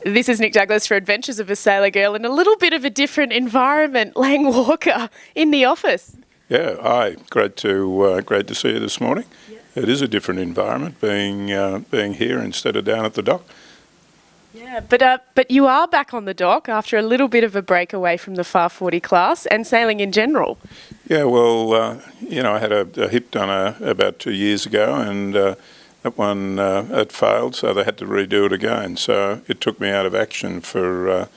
This is Nick Douglas for Adventures of a Sailor Girl in a little bit of a different environment. Lang Walker in the office. Yeah, hi. Great to see you this morning. Yes. It is a different environment being here instead of down at the dock. Yeah, but you are back on the dock after a little bit of a break away from the Farr 40 class and sailing in general. Yeah, well, I had a hip done about 2 years ago, and that one it failed, so they had to redo it again. So it took me out of action for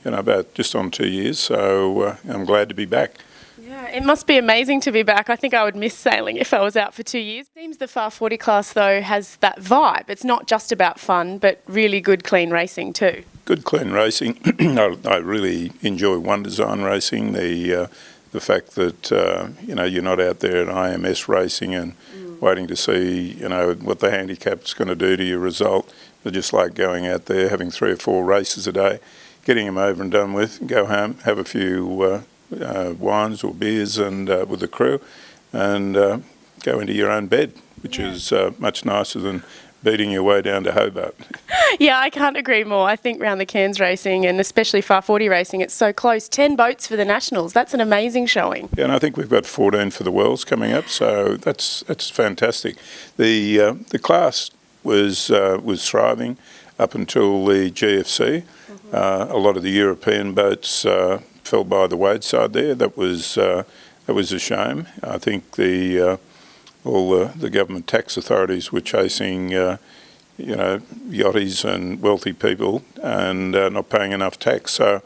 about just on 2 years. So I'm glad to be back. Yeah, it must be amazing to be back. I think I would miss sailing if I was out for 2 years. It seems the Farr 40 class, though, has that vibe. It's not just about fun, but really good, clean racing too. Good, clean racing. I really enjoy one design racing. The fact that you're not out there at IMS racing and waiting to see what the handicap's going to do to your result. I just like going out there, having 3 or 4 races a day, getting them over and done with, go home, have a few wines or beers and with the crew, and go into your own bed, which is much nicer than beating your way down to Hobart. Yeah, I can't agree more. I think round the Cairns racing, and especially Farr 40 racing, it's so close. 10 boats for the Nationals. That's an amazing showing. Yeah, and I think we've got 14 for the Worlds coming up, so that's fantastic. The class was thriving up until the GFC. A lot of the European boats fell by the wayside there. That was a shame. I think all the government tax authorities were chasing yachties and wealthy people and not paying enough tax. So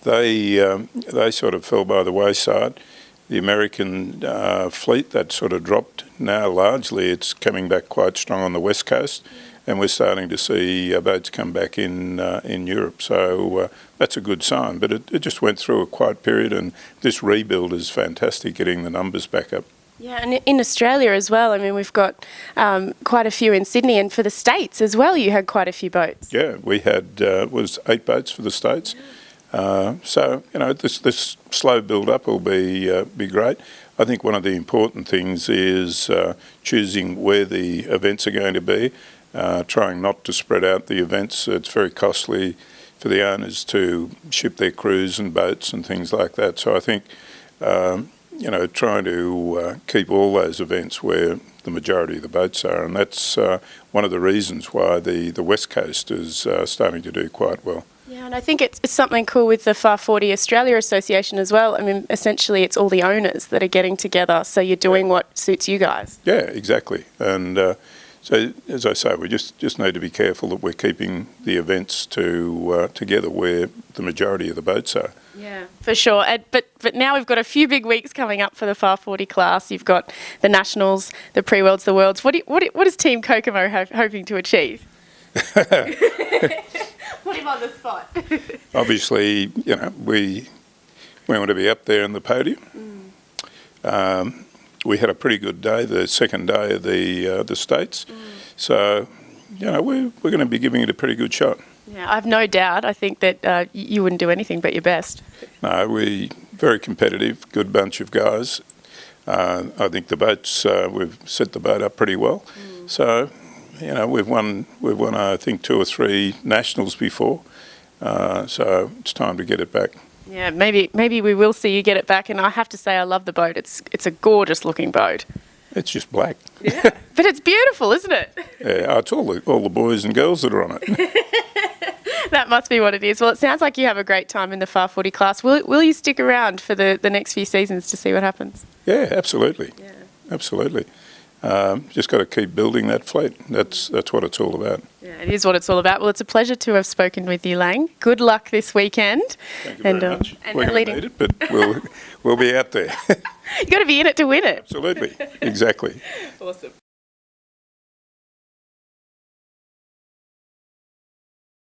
they sort of fell by the wayside. The American fleet, that sort of dropped. Now largely it's coming back quite strong on the west coast, and we're starting to see boats come back in Europe. So that's a good sign. But it just went through a quiet period, and this rebuild is fantastic, getting the numbers back up. Yeah, and in Australia as well. I mean, we've got quite a few in Sydney, and for the States as well, you had quite a few boats. Yeah, we had was 8 boats for the States. So this slow build up will be great. I think one of the important things is choosing where the events are going to be. Trying not to spread out the events. It's very costly for the owners to ship their crews and boats and things like that. So I think trying to keep all those events where the majority of the boats are, and that's one of the reasons why the West Coast is starting to do quite well. Yeah, and I think it's something cool with the Farr 40 Australia Association as well. I mean, essentially it's all the owners that are getting together, so you're doing what suits you guys. Yeah, exactly. And so, as I say, we just need to be careful that we're keeping the events together where the majority of the boats are. Yeah, for sure. But now we've got a few big weeks coming up for the Farr 40 class. You've got the Nationals, the Pre-Worlds, the Worlds. What is Team Kokomo hoping to achieve? Put him on the spot. Obviously, we want to be up there in the podium. We had a pretty good day, the second day of the States. So, we're going to be giving it a pretty good shot. Yeah, I've no doubt. I think that you wouldn't do anything but your best. No, we're very competitive, good bunch of guys. I think the boats, we've set the boat up pretty well. So, we've won, I think, 2 or 3 nationals before. So it's time to get it back. Yeah, maybe we will see you get it back. And I have to say, I love the boat. It's a gorgeous looking boat. It's just black. Yeah, but it's beautiful, isn't it? Yeah, it's all the boys and girls that are on it. That must be what it is. Well, it sounds like you have a great time in the Farr 40 class. Will you stick around for the next few seasons to see what happens? Yeah, absolutely. Yeah. Absolutely. Just got to keep building that fleet. That's what it's all about. Yeah, it is what it's all about. Well, it's a pleasure to have spoken with you, Lang. Good luck this weekend. Thank you very much. And we're going to need it, but we'll be out there. You've got to be in it to win it. Absolutely. Exactly. Awesome.